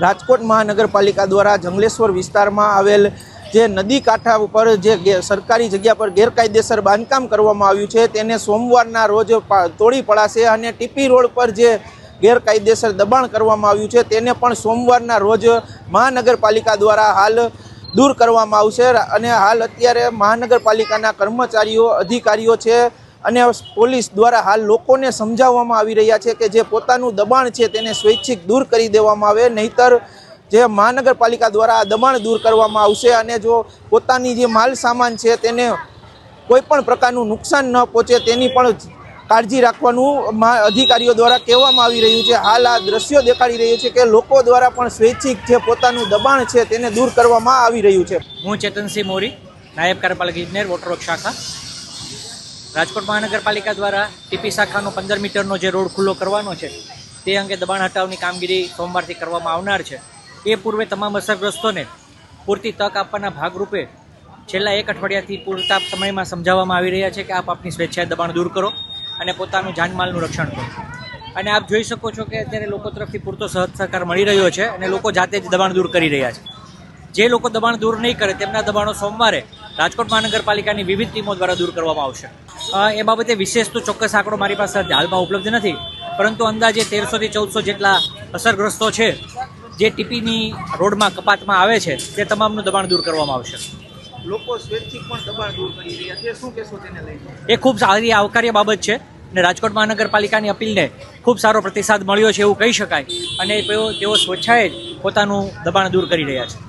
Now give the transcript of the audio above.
રાજકોટ મહાનગરપાલિકા દ્વારા જંગલેશ્વર વિસ્તારમાં આવેલ જે નદી કાંઠા ઉપર જે સરકારી જગ્યા પર ગેરકાયદેસર બાંધકામ કરવામાં આવ્યું છે તેને સોમવારના રોજ તોડી પડાશે અને ટીપી રોડ પર જે ગેરકાયદેસર દબાણ કરવામાં આવ્યું છે તેને પણ સોમવારના રોજ મહાનગરપાલિકા દ્વારા હાલ દૂર કરવામાં આવશે અને હાલ અત્યારે મહાનગરપાલિકાના કર્મચારીઓ અધિકારીઓ છે અને પોલીસ દ્વારા હાલ લોકોને સમજાવવામાં આવી રહ્યા છે કે જે પોતાનું દબાણ છે તેને સ્વૈચ્છિક દૂર કરી દેવામાં આવે, નહીતર જે મહાનગરપાલિકા દ્વારા દબાણ દૂર કરવામાં આવશે અને જો પોતાની જે માલ સામાન છે તેને કોઈ પણ પ્રકારનું નુકસાન ન પહોંચે તેની પણ કાળજી રાખવાનું અધિકારીઓ દ્વારા કહેવામાં આવી રહ્યું છે। હાલ આ દ્રશ્યો દેખાડી રહ્યું છે કે લોકો દ્વારા પણ સ્વૈચ્છિક જે પોતાનું દબાણ છે તેને દૂર કરવામાં આવી રહ્યું છે। હું ચેતનસિંહ મોરી, નાયબ કાર્યપાલક ઇજનેર, વોટરવર્ક શાખા, રાજકોટ મહાનગરપાલિકા દ્વારા ટીપી શાખાનો 15 મીટરનો જે રોડ ખુલ્લો કરવાનો છે તે અંગે દબાણ હટાવની કામગીરી સોમવારથી કરવામાં આવનાર છે। એ પૂર્વે તમામ અસરગ્રસ્તોને પૂરતી તક આપવાના ભાગરૂપે છેલ્લા 1 અઠવાડિયાથી પૂરતા સમયમાં સમજાવવામાં આવી રહ્યા છે કે આપ આપની સ્વેચ્છાએ દબાણ દૂર કરો અને પોતાનું જાનમાલનું રક્ષણ કરો। અને આપ જોઈ શકો છો કે અત્યારે લોકો તરફથી પૂરતો સહકાર મળી રહ્યો છે અને લોકો જાતે જ દબાણ દૂર કરી રહ્યા છે। જે લોકો દબાણ દૂર નહીં કરે તેમના દબાણો સોમવારે રાજકોટ મહાનગરપાલિકાની વિવિધ ટીમો દ્વારા દૂર કરવામાં આવશે। એ બાબતે વિશેષ તો ચોક્કસ આંકડો મારી પાસે હાલમાં ઉપલબ્ધ નથી, પરંતુ અંદાજે 1300 થી 1400 જેટલા અસરગ્રસ્તો છે જે ટીપીની રોડમાં કપાતમાં આવે છે તે તમામનું દબાણ દૂર કરવામાં આવશે। લોકો સ્વૈચ્છિક પણ દબાણ દૂર કરી રહ્યા છે, શું કહેશો તેને લઈને? એ ખૂબ સારી આવકાર્ય બાબત છે અને રાજકોટ મહાનગરપાલિકાની અપીલને ખૂબ સારો પ્રતિસાદ મળ્યો છે એવું કહી શકાય અને તેઓ સ્વેચ્છાએ જ પોતાનું દબાણ દૂર કરી રહ્યા છે।